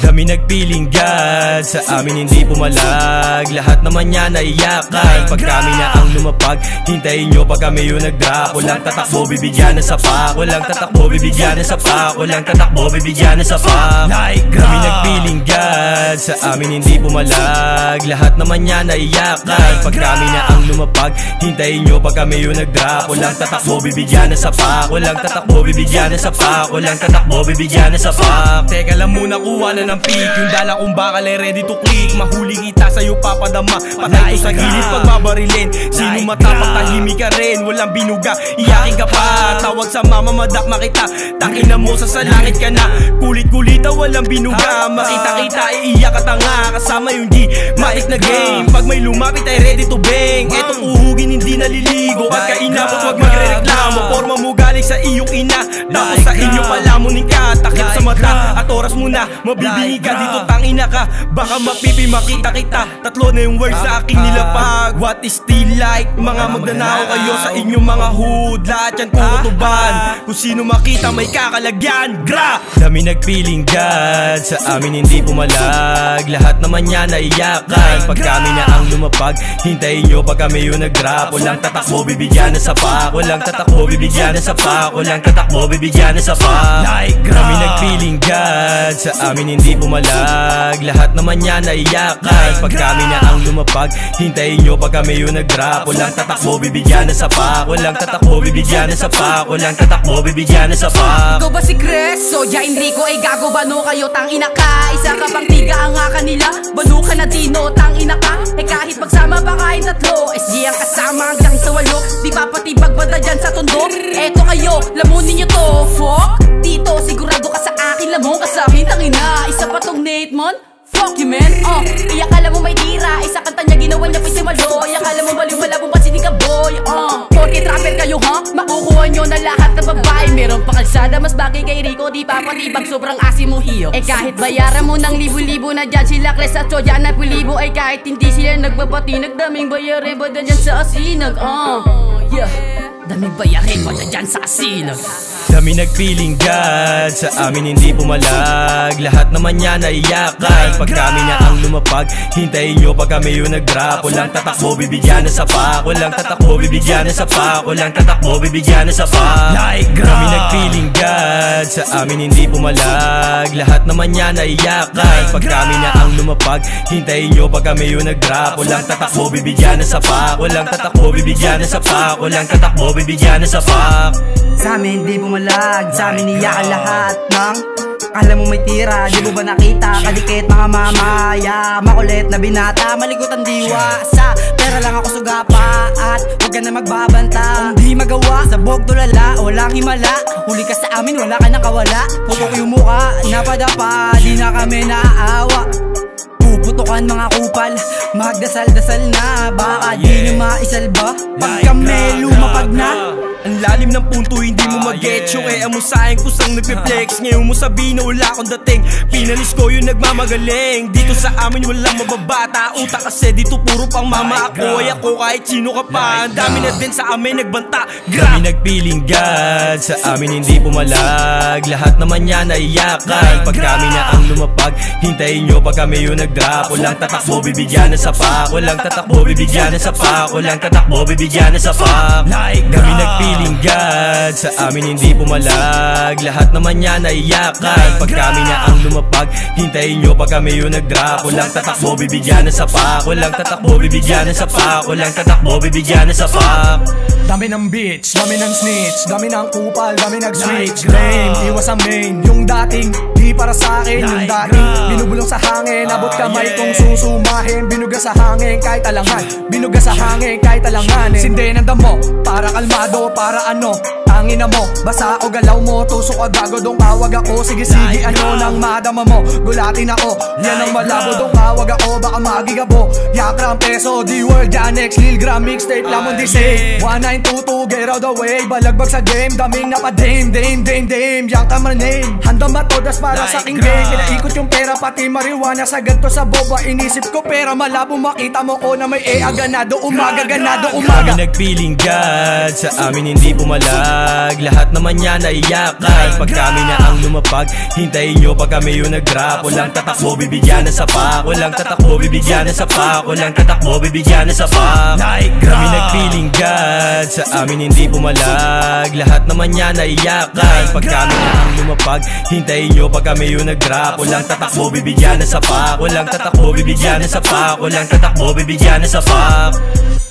Kami nagpiling God, sa amin hindi pumalag. Lahat naman yan naiyakan. Pag kami na ang lumapag, hintayin nyo pag kami yung nag-drop. Walang tatakbo, bibigyan na sapak. Walang tatakbo, bibigyan na sapak. Walang tatakbo, bibigyan na sapak. Kami nagpiling God, sa amin hindi pumalag. Lahat naman yan naiyakan. Pag kami na ang lumapag, hintayin nyo pag kami yung nag-drop. Walang tatakbo, bibigyan na sapak. Walang tatakbo, bibigyan na sapak. Walang tatakbo, bibigyan na sapak. Teka lang muna, kuha na ng peak. Yung dala kong bakal ay ready to click. Mahuli kita sa'yo papadama. Patay ko sa gilid pagbabarilin. Sino matapang, tahimik ka rin. Walang binuga, iyakin ka pa. Tawag sa mama, madakma kita. Takina mo sa langit ka na. Kulit-kulita, walang binuga. Makita-kita, iiyak ka tanga. Kasama yung G, matik na game. Pag may lumapit ay ready to bang. Etong uhugin hindi naliligo. At kainabot wag magre-reklamo. Forma mo galing sa iyong ina. Tapos sa inyo palamunin ka. Takip sa mata at oras mo na. Mabibingi ka dito, tangina ka. Baka mapipi makita kita. Tatlo na yung words sa aking nilapag. What is still like? Mga magnanakaw kayo sa inyong mga hood. Lahat yan puro tuban. Kung sino makita may kakalagyan. Gra! Kami nagpiling God, sa amin hindi pumalag. Lahat naman yan naiyakan. Pag kami na ang lumapag, hintayin nyo pag kami yung nag-drop. Walang tatakbo, bibigyan na sapak. Walang tatakbo, bibigyan na sapak. Walang tatakbo, bibigyan na sapak. Kami nagpiling God, sa amin hindi pumalag. Lahat naman yan naiyakan. Pag kami na ang lumapag, hintayin nyo pag kami yung nag-drop. Walang tatakbo, bibigyan na sapak. Walang tatakbo, bibigyan na sapak. Walang tatakbo, bibigyan na sapak. Ikaw ba si Chris? Soja Enrico ay gago, bano kayo, tangina ka. Isa ka pang tiga ang nga kanila. Bano ka na dino, tangina ka. Eh kahit pagsama pa kahit tatlo, SG ang kasama hanggang sa walo. Di pa patibag ba na dyan sa tondo? Eto kayo, lamunin nyo to. Fuck dito, sigurado ka sa akin, lamon ka sa akin, tangina. Isa pa tong Nate Mon. Fuck you man, iyak kala mo may tira. Isa kanta niya ginawa niya pisimalo. Iyak kala mo baliw malabong pansinin ka boy. Porke trapper kayo ha, makukuha nyo na lahat ng babae. Meron pa kalsada, mas bagay kay Rico. Di pa patibag, sobrang asim mo hiyo. Eh kahit bayaran mo ng libo-libo na dyan sila Kles at Soja na pulibo. Ay kahit hindi sila nagbabatinag, daming bayari ba na dyan sa asinag. Yeah, daming bayarin ba na dyan sa asinag. Kami nagpiling God, sa amin hindi pumalag. Lahat naman yan naiyakan. Pag kami na ang lumapag, hintayin nyo pag kami yung nag-drop. Walang tatakbo, bibigyan na sapak. Walang tatakbo, bibigyan na sapak. Walang tatakbo, bibigyan na sapak. Kami nagpiling God, sa amin hindi pumalag. Lahat naman yan naiyakan. Pag kami na ang lumapag, hintayin nyo pag kami yung nag-drop. Walang tatakbo, bibigyan na sapak. Walang tatakbo, bibigyan na sapak. Walang tatakbo, bibigyan na sapak. Sa amin di pumalag, sa amin iyakan lahat ng alam mo may tira, di mo ba nakita? Kadikit mga mamaya, makulit na binata, maligot ang diwa. Sa pera lang ako sugapa at huwag ka na magbabanta. Kung di magawa, sabog tulala, walang himala. Huli ka sa amin, wala ka nang kawala. Putok yung mukha, napadapa, di na kami naaawa. Puputukan mga kupal, magdasal-dasal na. Baka di nyo maisalba pag kami lumapag na. Ang lalim ng punto, hindi mo mag-get yung mo sayang kusang nagpe-flex. Ngayon mo sabihin na wala akong dating. Pinalis ko yung nagmamagaling. Dito sa amin walang mababata. Utak kasi dito puro pang mama ako. Ay ako kahit sino ka pa. Ang dami na din sa amin nagbanta. Kami nagpiling God, sa amin hindi pumalag. Lahat naman yan naiyakan. Pag kami na ang lumapag, hintayin nyo pag kami yung nag-drop. Walang tatakbo, bibigyan na sapak. Walang tatakbo, bibigyan na sapak. Walang tatakbo, bibigyan na sapak. Kami nagpiling God, sa amin hindi pumalag. Lahat naman yan naiyakan. Pag kami na ang lumapag, hintayin nyo pag kami yung nag-drop. Walang tatakbo, bibigyan na sapak. Walang tatakbo, bibigyan na sapak. Walang tatakbo, bibigyan na sapak. Dami ng bitch, dami ng snitch, dami ng kupal, dami nag-switch. Blame, iwas ang main. Yung dating, di para sa akin. Yung dating, binubulong sa hangin. Abot kamay kong susumahin. Binuga sa hangin kahit alangan. Binuga sa hangin kahit alangan. Sindi ng damo, para kalmado, para ano. Tangin na mo, basa ako galaw mo. Tusok agago, dong kawag ako. Sige sige, ano nang madama mo. Gulatin ako, yan ang malabo. Dong kawag ako, baka magigabo. Yakram peso, D-World, Janex, Lil Gram, mixtape, lamon di say 1922, get out the way. Balagbag sa game, daming napadame. Dame, dame, dame, yang ka name. Handang matodas para sa aking game. Kinaikot yung pera pati pati marijuana. Sa ganto sa boba inisip ko pera malabo. Makita mo ko na may ganado. Umaga, ganado, umaga. Kami nagpiling God, sa amin hindi pumalag. Lahat naman yan naiyakan. Pag kami na ang lumapag, hintayin nyo pag kami yung nag-rap. Walang tatakbo, bibigyan na sapak. Walang tatakbo, bibigyan na sapak. Walang tatakbo, bibigyan na sapak. Kami nagpiling God, sa amin hindi pumalag. Lahat naman yan naiyakan. Pag kami na ang lumapag, hintayin nyo pag kami yung nag-rap. Walang tatakbo, bibigyan na sapak. Walang tatakbo, bibigyan na sapak. Walang tatakbo, bibigyan na sapak.